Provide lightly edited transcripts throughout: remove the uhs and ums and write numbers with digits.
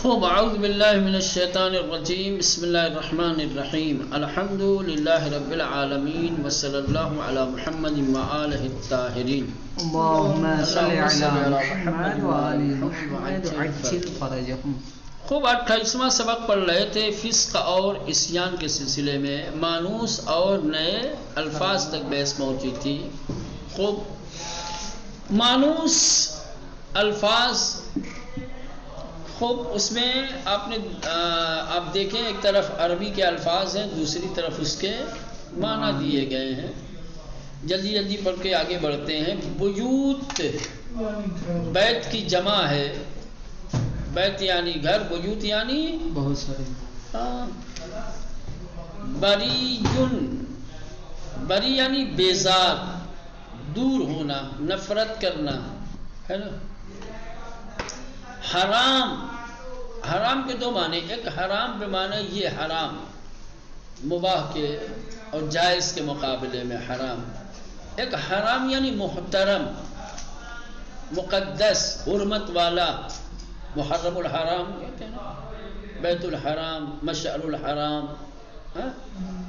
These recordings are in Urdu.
خوب اعوذ باللہ من الشیطان الرجیم بسم اللہ الرحمن الرحیم الحمد للہ رب العالمین وصلی اللہ علی محمد وآلہ الطاہرین اللہم صلی علی محمد وآل محمد وعجل فرجہم۔ خوب 28واں سبق پڑھ رہے تھے فسق اور عصیان کے سلسلے میں، مانوس اور نئے الفاظ تک بحث پہنچی تھی۔ خوب مانوس الفاظ، خوب اس میں آپ دیکھیں ایک طرف عربی کے الفاظ ہیں، دوسری طرف اس کے معنی دیے گئے ہیں۔ جلدی جلدی پڑھ کے آگے بڑھتے ہیں۔ بیوت بیت کی جمع ہے، بیت یعنی گھر، بیوت یعنی بہت سارے۔ بریٌ، بری یعنی بیزار، دور ہونا، نفرت کرنا ہے نا۔ حرام، حرام کے دو معنی، ایک حرام بے معنی یہ حرام مباح کے اور جائز کے مقابلے میں حرام، ایک حرام یعنی محترم، مقدس، حرمت والا، محرم الحرام کہتے ہیں نا، بیت الحرام، مشعر الحرام،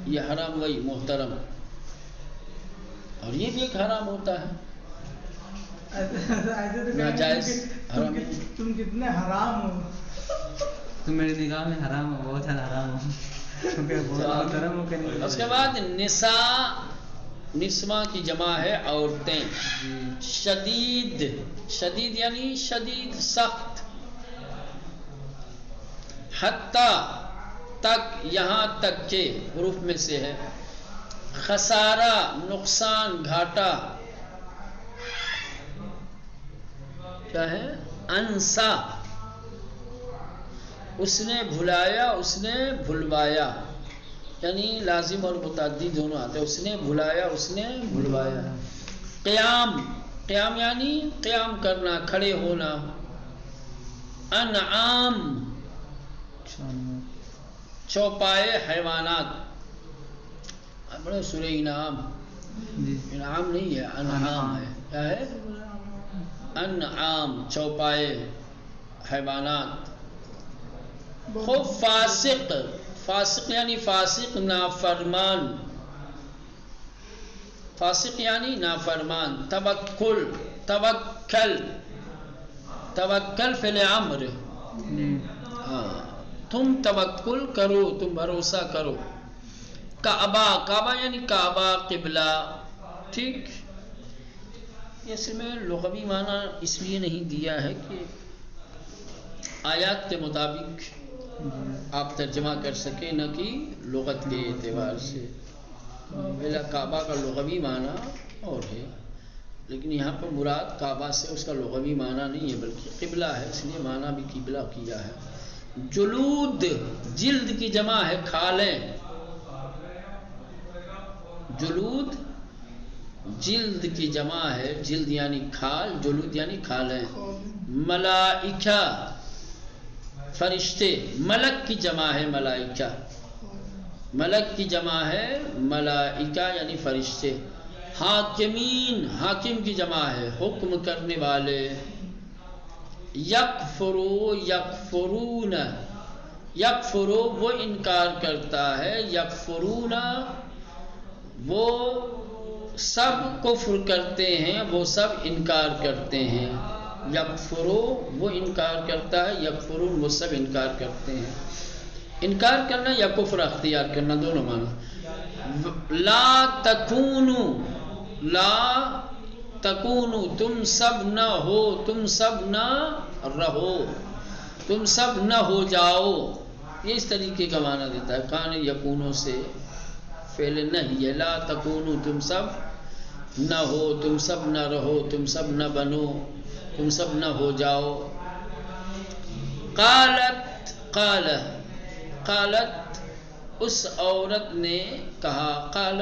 یہ حرام وہی محترم، اور یہ بھی ایک حرام ہوتا ہے ناجائز حرام۔ تم کتنے حرام ہو، تم میری نگاہ میں حرام ہو، بہت زیادہ حرام ہو، کیونکہ بہت محترم ہو کہ نہیں۔ اس کے بعد نساء، نسواں کی جمع ہے عورتیں۔ شدید، شدید یعنی شدید، سخت۔ حتی، تک، یہاں تک کہ، حروف میں سے ہے۔ خسارہ، نقصان، گھاٹا، کیا ہے؟ انسا، اس نے بھلایا، اس نے بھلوایا، یعنی لازم اور متعدی دونوں آتے ہیں۔ اس نے بھلایا، اس نے بھلوایا۔ قیام، قیام یعنی قیام کرنا، کھڑے ہونا۔ انعام، چوپائے حیوانات، بڑے سورہ انعام، انعام نہیں ہے، انعام ہے، کیا ہے؟ انعام، چوپائے حیوانات۔ خوب فاسق، فاسق یعنی فاسق، نافرمان، فاسق یعنی نافرمان۔ توکل، توکل، توکل فعل امر، تم توکل کرو، تم بھروسہ کرو۔ کعبہ، کعبہ یعنی کعبہ، قبلہ، ٹھیک۔ اس میں لغوی معنی اس لیے نہیں دیا ہے کہ آیات کے مطابق آپ ترجمہ کر سکیں، نہ کہ لغت کے اعتبار سے۔ کعبہ کا لغوی معنی اور ہے، لیکن یہاں پر مراد کعبہ سے اس کا لغوی معنی نہیں ہے بلکہ قبلہ ہے، اس لیے معنی بھی قبلہ کیا ہے۔ جلود، جلد کی جمع ہے کھالیں۔ جلود جلد کی جمع ہے، جلد یعنی کھال، جلود یعنی کھالیں۔ ملائکہ، فرشتے، ملک کی جمع ہے ملائکہ، ملک کی جمع ہے ملائکہ یعنی فرشتے۔ حاکمین، حاکم کی جمع ہے حکم کرنے والے۔ یکفرو، یکفرون، یکفرو وہ انکار کرتا ہے، یکفرون وہ سب کفر کرتے ہیں، وہ سب انکار کرتے ہیں۔ یکفرو وہ انکار کرتا ہے، یکفرون وہ سب انکار کرتے ہیں۔ انکار کرنا یا کفر اختیار کرنا دونوں معنی۔ لا تکونو، لا تکونو تم سب نہ ہو، تم سب نہ رہو، تم سب نہ ہو جاؤ، یہ اس طریقے کا معنی دیتا ہے۔ کان یکونو سے فعل نہیں ہے، لا تکونو تم سب نہ ہو، تم سب نہ رہو، تم سب نہ بنو، تم سب نہ ہو جاؤ۔ قالت، قال، قالت اس عورت نے کہا، قال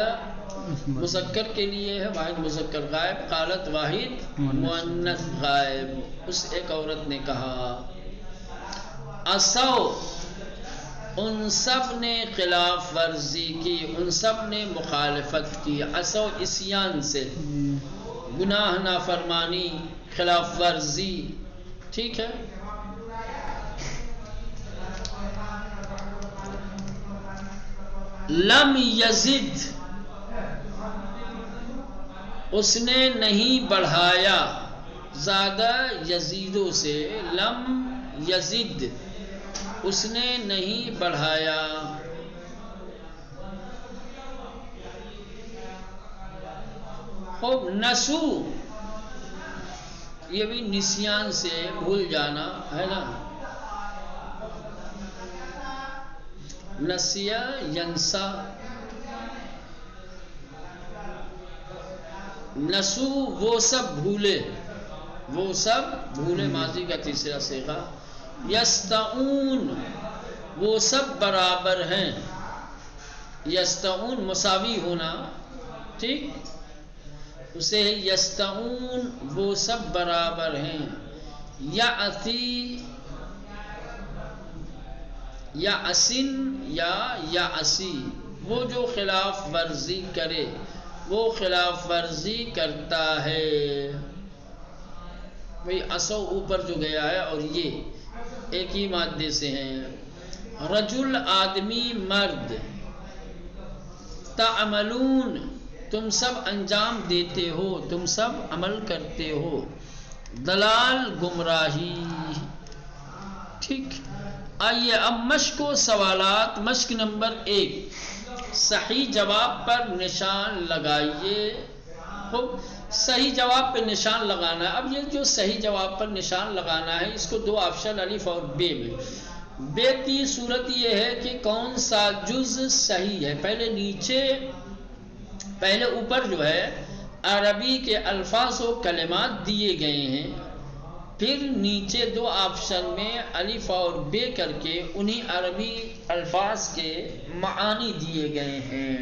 مذکر کے لیے ہے، واحد مذکر غائب، قالت واحد مؤنث غائب، اس ایک عورت نے کہا۔ عصوا، ان سب نے خلاف ورزی کی، ان سب نے مخالفت کی۔ عصوا عصیان سے، گناہ، نافرمانی، خلاف ورزی، ٹھیک ہے۔ لم یزد اس نے نہیں بڑھایا، زیادہ یزیدوں سے، لم یزد اس نے نہیں بڑھایا. خوب نسو یہ بھی نسیان سے بھول جانا ہے نا، نسیا ینسا، نسو وہ سب بھولے، وہ سب بھولے ماضی کا تیسرا صیغہ. یستعون وہ سب برابر ہیں، یستعون مساوی ہونا، ٹھیک، اسے یستعون وہ سب برابر ہیں. یأتی یأسن یا یأسی وہ جو خلاف ورزی کرے، وہ خلاف ورزی کرتا ہے. بھئی اسو اوپر جو گیا ہے اور یہ ایک ہی مادے سے ہیں. رجل آدمی مرد، تعملون تم سب انجام دیتے ہو، تم سب عمل کرتے ہو. دلال گمراہی، ٹھیک. آئیے اب مشق و سوالات. مشق نمبر 1، صحیح جواب پر نشان لگائیے. خوب صحیح جواب پہ نشان لگانا ہے. اب یہ جو صحیح جواب پر نشان لگانا ہے اس کو دو آپشن الف اور بے میں. بے کی صورت یہ ہے کہ کون سا جز صحیح ہے. پہلے اوپر جو ہے عربی کے الفاظ و کلمات دیے گئے ہیں، پھر نیچے دو آپشن میں الف اور بے کر کے انہی عربی الفاظ کے معانی دیے گئے ہیں.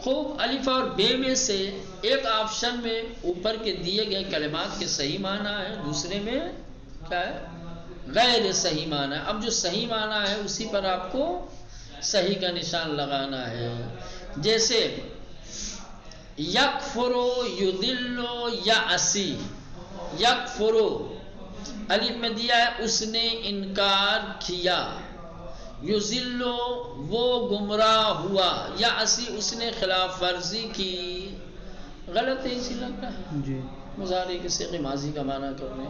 خوب الف اور بے میں سے ایک آپشن میں اوپر کے دیے گئے کلمات کے صحیح معنی ہے، دوسرے میں کیا ہے غیر صحیح معنی ہے. اب جو صحیح معنی ہے اسی پر آپ کو صحیح کا نشان لگانا ہے. جیسے یکفرو یضلو یأسی، یکفرو الف میں دیا ہے اس نے انکار کیا، یضلو وہ گمراہ ہوا، یأسی اس نے خلاف ورزی کی. غلط ہے اسی لگتا ہے جی، مضارع کے صیغہ ماضی کا معنی کرنے.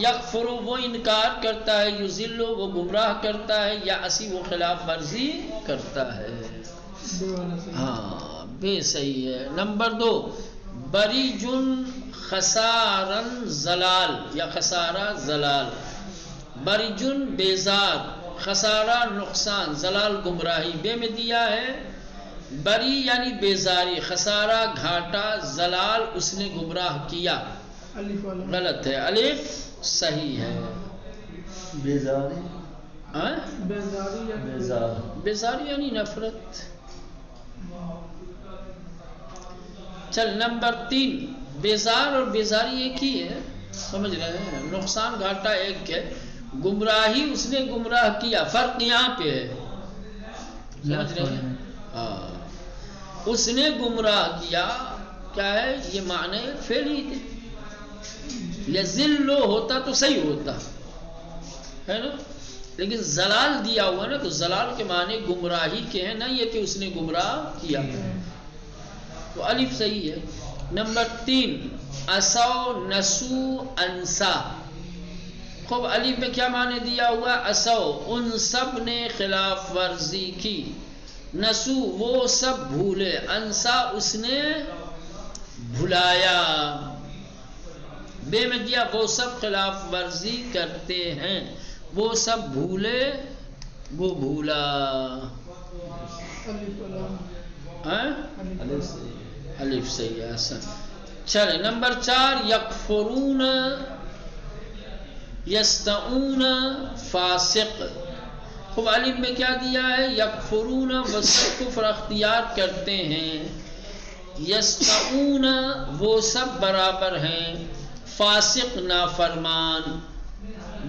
یکفرو وہ انکار کرتا ہے، یضلو وہ گمراہ کرتا ہے، یأسی وہ خلاف ورزی کرتا ہے. ہاں بے صحیح ہے. نمبر 2، بریجن خسارن زلال یا خسارہ زلال. بریجن بیزار، خسارہ نقصان، زلال گمراہی. بے میں دیا ہے بری یعنی بیزاری، خسارہ گھاٹا، زلال اس نے گمراہ کیا. غلط ہے، الف صحیح ہے. بیزاری، بیزاری یعنی نفرت. چل نمبر 3، بیزار اور بیزاری ایک ہی ہے، سمجھ رہے ہیں، نقصان گھاٹا ایک ہے. گمراہی اس نے گمراہ کیا، فرق یہاں پہ ہے، سمجھ رہے ہیں. ہاں اس نے گمراہ کیا، کیا ہے یہ معنی فعل ہی تھے. یذلو ہوتا تو صحیح ہوتا ہے نا، لیکن زلال دیا ہوا نا تو زلال کے معنی گمراہی کے ہیں، نہ یہ کہ اس نے گمراہ کیا، تو الف صحیح ہے. نمبر 3، اسو نسو انسا. خوب الف میں کیا معنی دیا ہوا، اسو ان سب نے خلاف ورزی کی، نسو وہ سب بھولے، انسا اس نے بھلایا. بے میں دیا وہ سب خلاف ورزی کرتے ہیں، وہ سب بھولے وہ بھولا. الف صحیح ہے. حسن. چلے نمبر 4، یکفرون یستعون فاسق. خوب الف میں کیا دیا ہے، یکفرون وہ سب کفر اختیار کرتے ہیں، یستعون وہ سب برابر ہیں، فاسق نافرمان.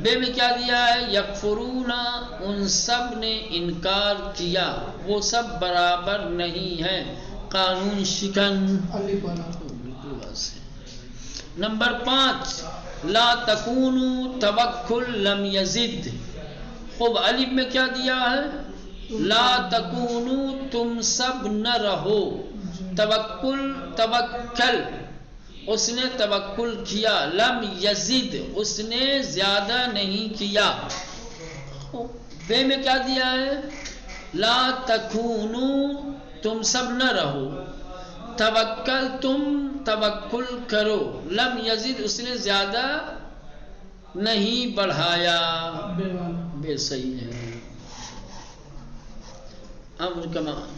بے میں کیا دیا ہے، یکفرون ان سب نے انکار کیا، وہ سب برابر نہیں ہیں، قانون شکن. نمبر 5، لا تکونوا توکل لم یزد. خوب الف میں کیا دیا ہے، لا تکونو تم سب نہ رہو، توکل اس نے توکل کیا، لم یزد اس نے زیادہ نہیں کیا. بے میں کیا دیا ہے؟ لا تکونو تم سب نہ رہو، توکل تم توکل کرو، لم یزد اس نے زیادہ نہیں بڑھایا. بے صحیح ہے. امر کا معنی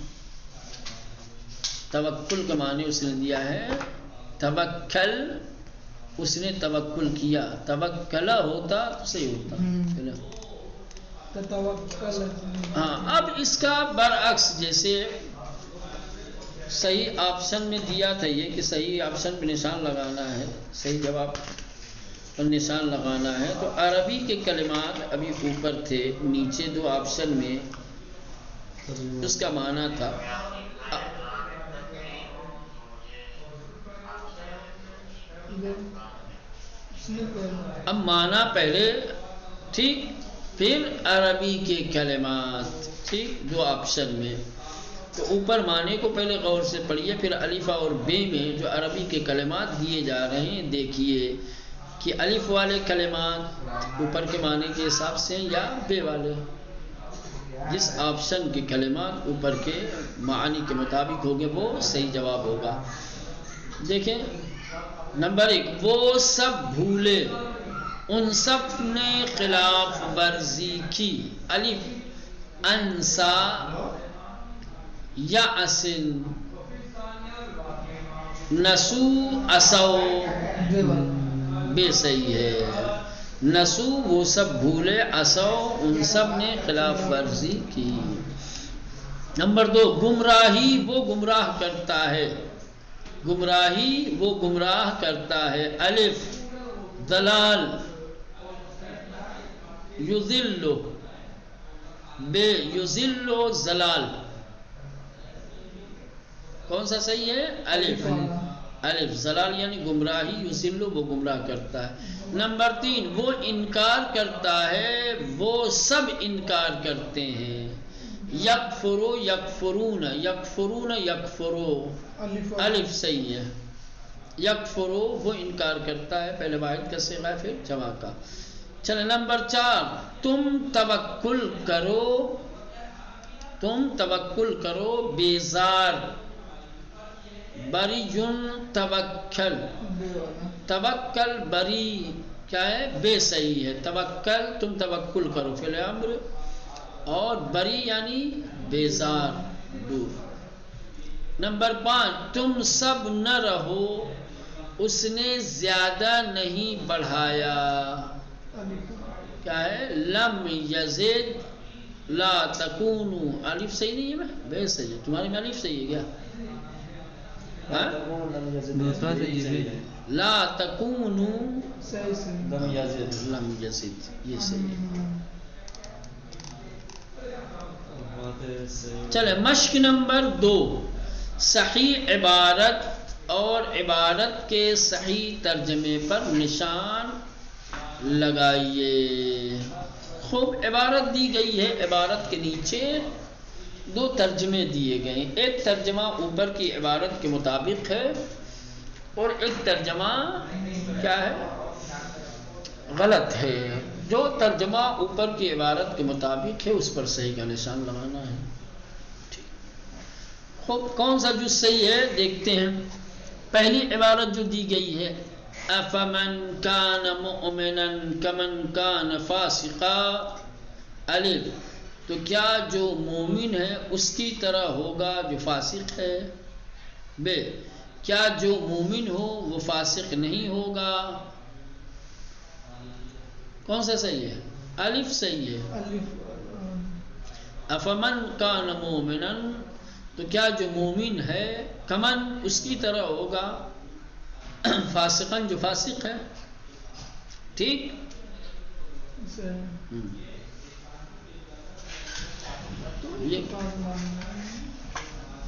توکل کا معنی اس نے دیا ہے توکل، اس نے توکل کیا. توکلا ہوتا تو صحیح ہوتا. ہاں اب اس کا برعکس، جیسے صحیح آپشن میں دیا تھا یہ کہ صحیح آپشن پہ نشان لگانا ہے، صحیح جواب پر نشان لگانا ہے، تو عربی کے کلمات ابھی اوپر تھے، نیچے دو آپشن میں اس کا معنی تھا. اب معنی پہلے ٹھیک، پھر عربی کے کلمات ٹھیک، دو آپشن میں. تو اوپر معنی کو پہلے غور سے پڑھیے، پھر الف اور بے میں جو عربی کے کلمات دیے جا رہے ہیں دیکھیے کہ الف والے کلمات اوپر کے معنی کے حساب سے یا بے والے. جس آپشن کے کلمات اوپر کے معنی کے مطابق ہوگے وہ صحیح جواب ہوگا. دیکھیں نمبر 1، وہ سب بھولے، ان سب نے خلاف ورزی کی. الف انسا یا اسن، نسو اسو، بے صحیح ہے. نسو وہ سب بھولے، اسو ان سب نے خلاف ورزی کی. نمبر 2، گمراہی وہ گمراہ کرتا ہے، گمراہی وہ گمراہ کرتا ہے. الف ضلال یذل، بے یذل ضلال، کون سا صحیح ہے؟ الف. الف ضلال یعنی گمراہی، یذل وہ گمراہ کرتا ہے. نمبر 3، وہ انکار کرتا ہے، وہ سب انکار کرتے ہیں. یکفرو یکفرون، یکفرون یکفرو، الف صحیح ہے. یکفرو وہ انکار کرتا ہے، پہلے واحد کا صیغہ ہے پھر جمع کا. چلے نمبر 4، تم توکل کرو، تم توکل کرو. بیزار بری توکل، توکل بری کیا ہے؟ بے صحیح ہے. توکل تم توکل کرو فعل امر، اور بری یعنی بیزار دور. نمبر 5، تم سب نہ رہو، اس نے زیادہ نہیں بڑھایا. کیا ہے؟ لم یزد لا تکونو، الف صحیح نہیں ہے؟ بے صحیح ہے. تمہارے میں الف صحیح ہے کیا؟ لا تکونو لم یزد، یہ صحیح ہے. چلے مشق نمبر 2، صحیح عبارت اور عبارت کے صحیح ترجمے پر نشان لگائیے. خوب عبارت دی گئی ہے، عبارت کے نیچے 2 ترجمے دیے گئے ہیں. ایک ترجمہ اوپر کی عبارت کے مطابق ہے اور ایک ترجمہ کیا ہے؟ غلط ہے. جو ترجمہ اوپر کی عبارت کے مطابق ہے اس پر صحیح کا نشان لگانا ہے. خوب کون سا جو صحیح ہے دیکھتے ہیں. پہلی عبارت جو دی گئی ہے، افمن کان مؤمنا کمن کان فاسقا، الف تو کیا جو مومن ہے اس کی طرح ہوگا جو فاسق ہے. بے کیا جو مومن ہو وہ فاسق نہیں ہوگا. کون سا صحیح ہے؟ الف صحیح ہے. افمن کان مومنا تو کیا جو مومن ہے، کمن اس کی طرح ہوگا، فاسقن جو فاسق ہے. ٹھیک.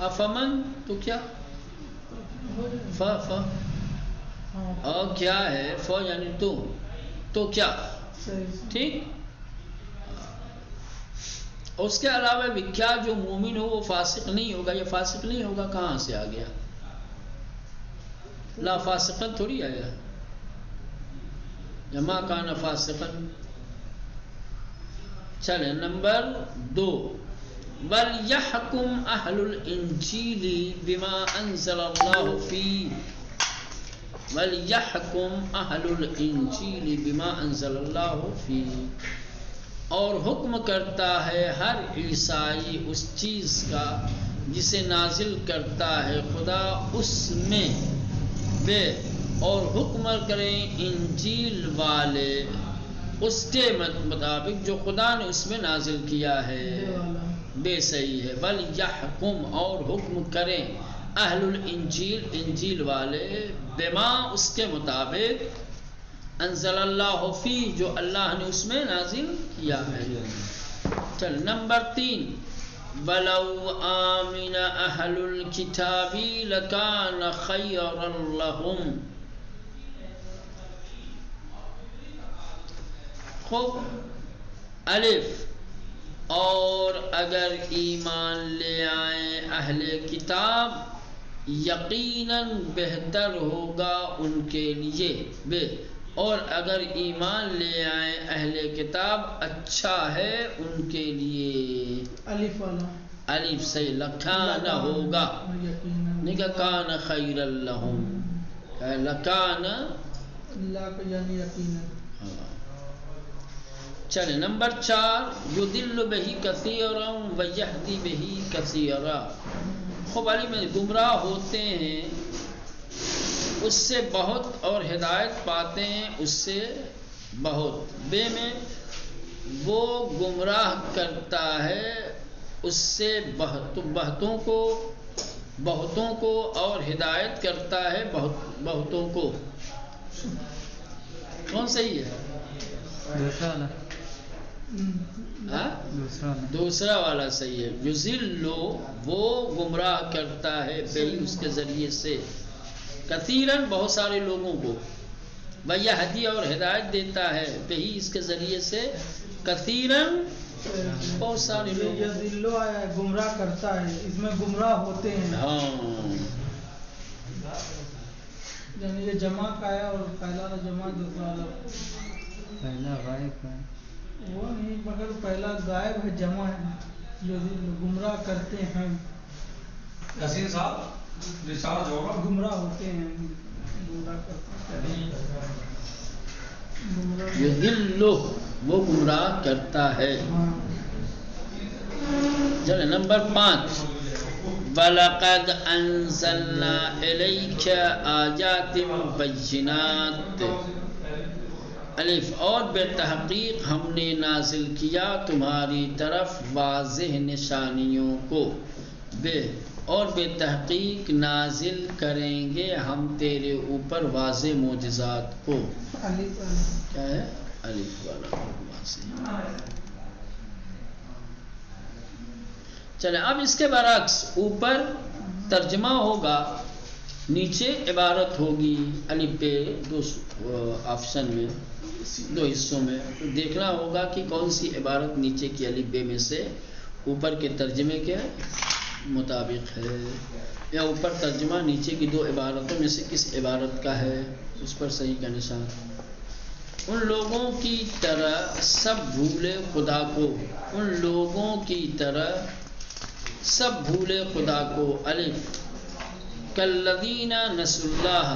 افمن تو کیا ف اور کیا ہے؟ ف یعنی تو کیا. ٹھیک. اس کے علاوہ بھی کیا جو مومن ہو وہ فاسق نہیں ہوگا؟ یہ فاسق نہیں ہوگا کہاں سے آ گیا؟ لا فاسقا تھوڑی آیا، جمع کان فاسقا. چلے نمبر 2، وَلْيَحْكُمْ أَهْلُ الْإِنْجِيلِ بِمَا أَنزَلَ اللَّهُ فِيهِ وَلْيَحْكُمْ أَهْلُ الْإِنْجِيلِ بِمَا أَنزَلَ اللَّهُ فِيهِ، اور حکم کرتا ہے ہر عیسائی اس چیز کا جسے نازل کرتا ہے خدا اس میں، بے اور حکم کریں انجیل والے اس کے مطابق جو خدا نے اس میں نازل کیا ہے. بے صحیح ہے. وَلْيَحْكُمْ اور حکم کریں اہل الانجیل انجیل والے، بما اس کے مطابق، انزل اللہ فی جو اللہ نے اس میں نازل کیا ہے. چل نمبر 3، وَلَوْ آمِنَ أَهْلُ الْكِتَابِ لَكَانَ خَيْرًا لَهُمْ. خوب الف، اور اگر ایمان لے آئیں اہل کتاب یقیناً بہتر ہوگا ان کے لیے، بے اور اگر ایمان لے آئیں اہل کتاب اچھا ہے ان کے لیے. الف والا الف سے لکان ہوگا، نہیں کہ کان خیر لہم، لکان اللہ کا یعنی یقیناً. چلے نمبر 4، یضل بہ کثیرا ویہدی بہ کثیرا. خوب علی میں گمراہ ہوتے ہیں اس سے بہت اور ہدایت پاتے ہیں اس سے بہت. بے میں وہ گمراہ کرتا ہے اس سے بہتوں کو اور ہدایت کرتا ہے بہتوں کو. کون صحیح ہے؟ دوسرا والا صحیح ہے. یضل وہ گمراہ کرتا ہے بہی اس کے ذریعے سے، کثیراً بہت سارے لوگوں کو، ویہدی اور ہدایت دیتا ہے بہی اس کے ذریعے سے، کثیراً بہت سارے لوگ. یضل آیا ہے گمراہ کرتا ہے، اس میں گمراہ ہوتے ہیں. ہاں یعنی یہ جمع کا ہے اور پہلا جمع دوسرا پہلا غائب ہے، وہ نہیں مگر پہلا غائب ہے جمع ہے. یضل گمراہ کرتے ہیں، یاسین صاحب ریچارج ہوگا. گمراہ ہوتے ہیں، گمراہ کرتے ہیں. یضل وہ گمراہ کرتا ہے. چلے نمبر 5، وَلَقَدْ أَنزَلْنَا إِلَيْكَ آيَاتٍ بَيِّنَاتٍ. الف، اور بے تحقیق ہم نے نازل کیا تمہاری طرف واضح نشانیوں کو، بے اور بے تحقیق نازل کریں گے ہم تیرے اوپر واضح معجزات کو. کیا ہے؟ الف والا واضح. چلے اب اس کے برعکس اوپر ترجمہ ہوگا، نیچے عبارت ہوگی. الف پہ دو آپشن میں، دو حصوں میں دیکھنا ہوگا کہ کون سی عبارت نیچے کی الف بے میں سے اوپر کے ترجمے کے مطابق ہے، یا اوپر ترجمہ نیچے کی دو عبارتوں میں سے کس عبارت کا ہے، اس پر صحیح کا نشان. ان لوگوں کی طرح سب بھولے خدا کو، ان لوگوں کی طرح سب بھولے خدا کو. الف، کالذین نسوا اللہ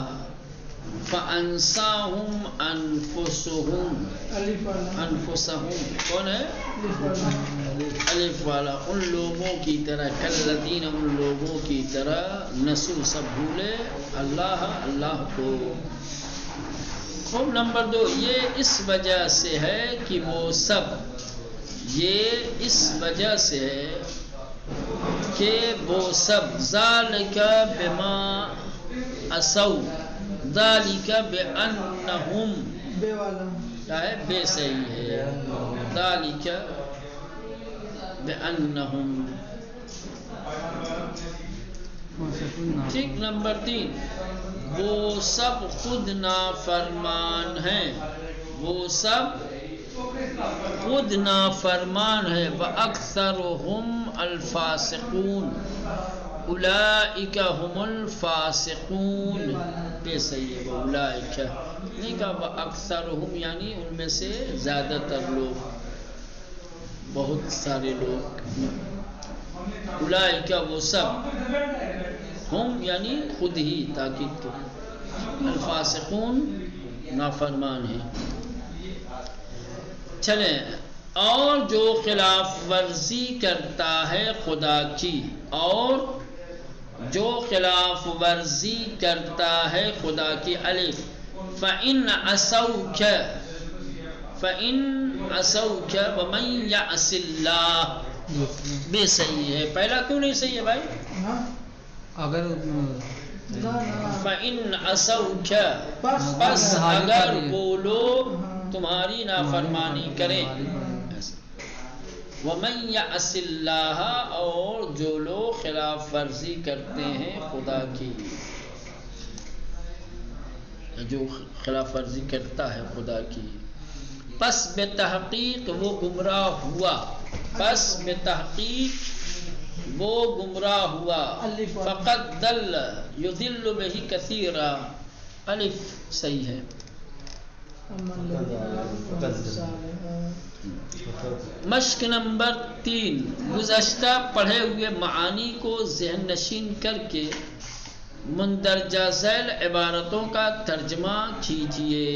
فانساہم انفسہم. انفسہم کون ہے؟ الف والا. ان لوگوں کی طرح، کالذین ان لوگوں کی طرح، نسوا سب بھولے، اللہ کو. خوب نمبر 2، یہ اس وجہ سے ہے کہ وہ سب، یہ اس وجہ سے ہے کہ وہ سب، ذالک بما عصوا، ذالک بانہم، بے والا کیا ہے؟ بے صحیح ہے. ذالک بانہم. ٹھیک. نمبر 3، وہ سب خود نافرمان ہیں، وہ سب خود نافرمان ہے، وَأَكْثَرُهُمْ الْفَاسِقُونَ اولئک هم الفاسقون، یہ صحیح ہے، اولئک نہیں کہا وَأَكْثَرُهُمْ یعنی ان میں سے زیادہ تر لوگ، بہت سارے لوگ، اولئک وہ سب، ہم یعنی خود ہی تاکید کے، الفاسقون نافرمان ہیں۔ چلیں، اور جو خلاف ورزی کرتا ہے خدا کی، اور جو خلاف ورزی کرتا ہے خدا کی، الف فَإِنْ عَصَوْكَ وَمَنْ يَعْصِ اللَّهَ، بھی صحیح ہے، پہلا کیوں نہیں صحیح ہے بھائی؟ اگر فَإِنْ عَصَوْكَ پس اگر وہ لوگ تمہاری نافرمانی کریں، وَمَنْ يَعْصِ اللَّهَ اور جو لوگ خلاف ورزی کرتے ہیں خدا کی، جو خلاف ورزی کرتا ہے خدا کی، پس بے تحقیق وہ گمراہ ہوا، پس بے تحقیق وہ گمراہ ہوا، فقد دل یضل بہ کثیرا، الف صحیح ہے۔ مشق نمبر 3، گزشتہ پڑھے ہوئے معانی کو ذہن نشین کر کے مندرجہ ذیل عبارتوں کا ترجمہ کیجیے۔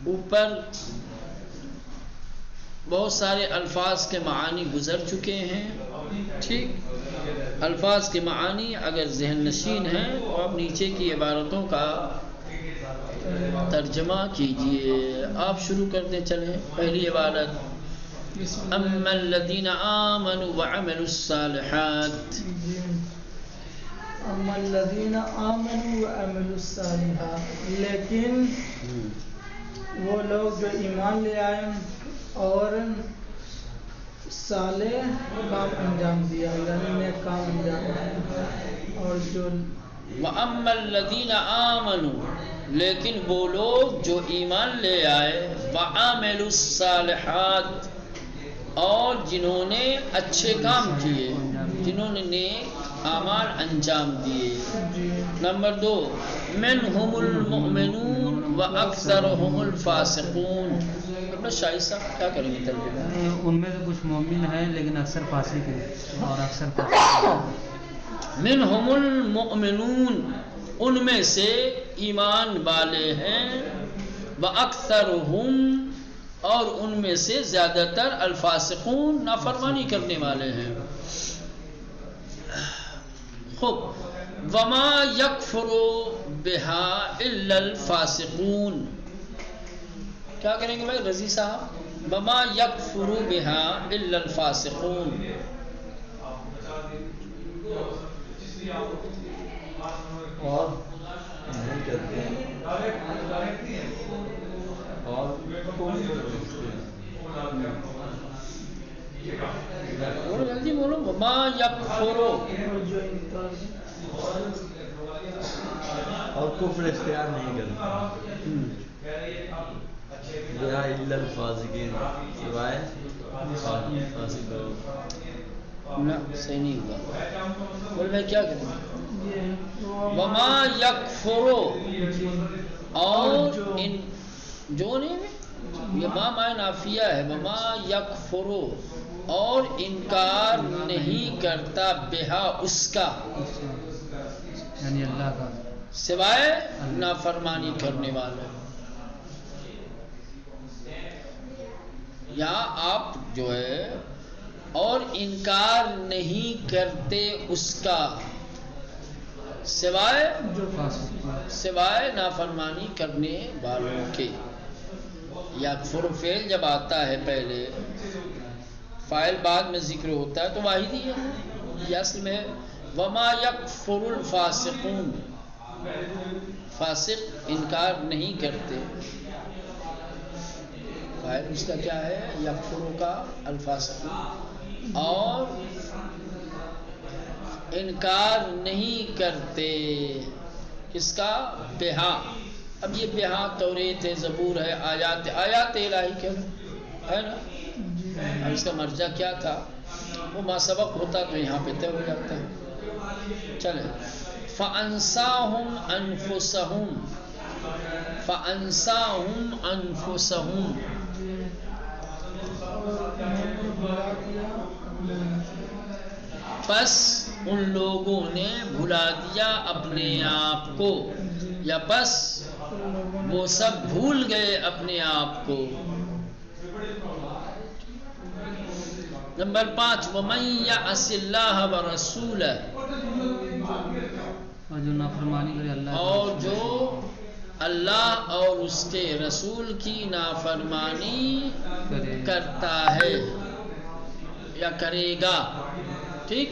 اوپر بہت سارے الفاظ کے معانی گزر چکے ہیں، ٹھیک، الفاظ کے معانی اگر ذہن نشین ہیں تو آپ نیچے کی عبارتوں کا ترجمہ کیجیے۔ آپ شروع کرتے چلیں، پہلی عبارت اما الذین آمنوا وعملوا الصالحات، اما الذین آمنوا وعملوا الصالحات، لیکن وہ لوگ جو ایمان لے آئے اور صالح کام انجام دیا، یعنی نیک کام انجام دیا، اور جو وَأَمَّا الَّذِينَ آمَنُوا لیکن وہ لوگ جو ایمان لے آئے، وَعَمِلُوا الصَّالِحَاتِ اور جنہوں نے اچھے کام کیے، جنہوں نے نیک اعمال انجام دیے۔ نمبر 2 مِنْهُمُ الْمُؤْمِنُونَ وَأَكْثَرُهُمُ الْفَاسِقُونَ۔ اپنا شاہد صاحب کیا کریں گے ترجمہ؟ ان میں سے کچھ مومن ہیں لیکن اکثر فاسق ہیں، اور اکثر فاسق ہیں۔ منہم المؤمنون ان میں سے ایمان والے ہیں، وَأَكْثَرُهُمْ اور ان میں سے زیادہ تر الفاسقون نافرمانی کرنے والے ہیں۔ خوب، وَمَا يَكْفُرُ بِهَا إِلَّا الْفَاسِقُونَ، کیا کریں گے بھائی رضی صاحب؟ وَمَا يَكْفُرُ بِهَا إِلَّا الْفَاسِقُونَ، اور نہیں کرتے ہیں اور بولو جلدی بولو، وَمَا يَكْفُرُ جو انکار اور کفر اختیار نہیں کرتے بہا الا الفاسقین، سوائے فاسق لوگ۔ نہ صحیح نہیں ہوا، بول میں کیا کروں؟ وما یکفر اور ان جو نہیں یہ ما معنی نافیہ ہے، وما یکفر اور انکار نہیں کرتا بہا اس کا، یعنی اللہ کا، سوائے نافرمانی کرنے والوں۔ یا آپ جو ہے اور انکار نہیں کرتے اس کا سوائے نافرمانی کرنے والوں کے۔ یکفر فعل جب آتا ہے پہلے، فاعل بعد میں ذکر ہوتا ہے تو واحد ہی ہے، یہ اصل میں وما یکفر الفاسقون، فاسق انکار نہیں کرتے، فاعل اس کا کیا ہے یکفر کا الفاسقون، اور انکار نہیں کرتے کس کا؟ بہا اب یہ بہا توریت ہے، زبور ہے، آیات الہی کے ہے نا. اب اس کا مرجع کیا تھا وہ ما سبق ہوتا تو یہاں پہ طے ہو جاتا ہے. چلے فَأَنْسَاهُمْ أَنفُسَهُمْ پس ان لوگوں نے بھلا دیا اپنے آپ کو، یا پس وہ سب بھول گئے اپنے آپ کو. نمبر 5 وَمَنْ يَعْصِ اللَّهَ وَرَسُولَهُ، اور جو نافرمانی کرے اللہ اور جو اللہ اور اس کے رسول کی نافرمانی کرتا ہے یا کرے گا. ٹھیک،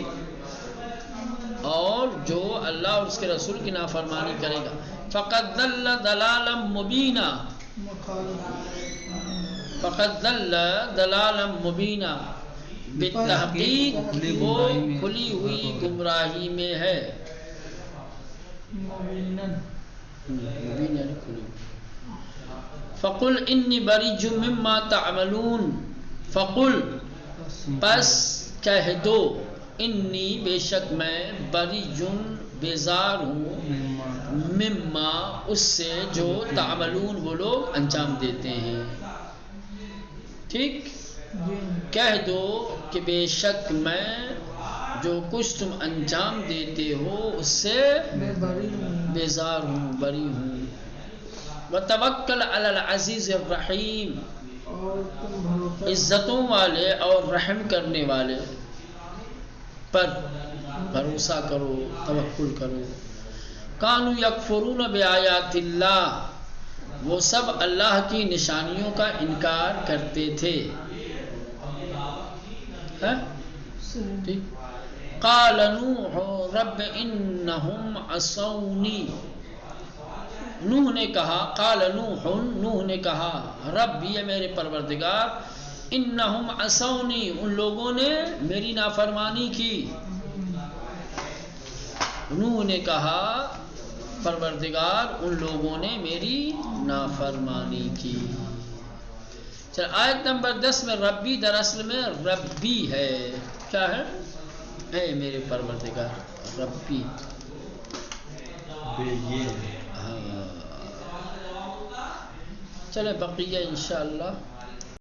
اور جو اللہ اور اس کے رسول کی نافرمانی کرے گا فقد ضل ضلالا مبینا، فقد ضل ضلالا مبینا، بالتحقیق وہ کھلی ہوئی گمراہی میں ہے. فقل انی بریء مما تعملون، فقل پس کہہ دو، انی بے شک میں بریء بیزار ہوں، مما اس سے جو تعملون وہ لوگ انجام دیتے ہیں. ٹھیک، کہہ دو کہ بے شک میں جو کچھ تم انجام دیتے ہو اس سے بیزار ہوں، بری ہوں. وتوکل علی العزیز الرحیم، عزتوں والے اور رحم کرنے والے پر بھروسہ کرو، توکل کرو. کانوا یکفرون بآیات اللہ، وہ سب اللہ کی نشانیوں کا انکار کرتے تھے. قال نوح رب انہم عصونی، نوح نے کہا، قال نوح نے کہا، رب یہ میرے پروردگار، انہم عصونی ان لوگوں نے میری نافرمانی کی. نوح نے کہا پروردگار ان لوگوں نے میری نافرمانی کی. چل آیت نمبر 10 میں ربی دراصل میں ربی ہے. کیا ہے؟ اے میرے پروردگار، ربی. ہاں چلے بقیہ انشاءاللہ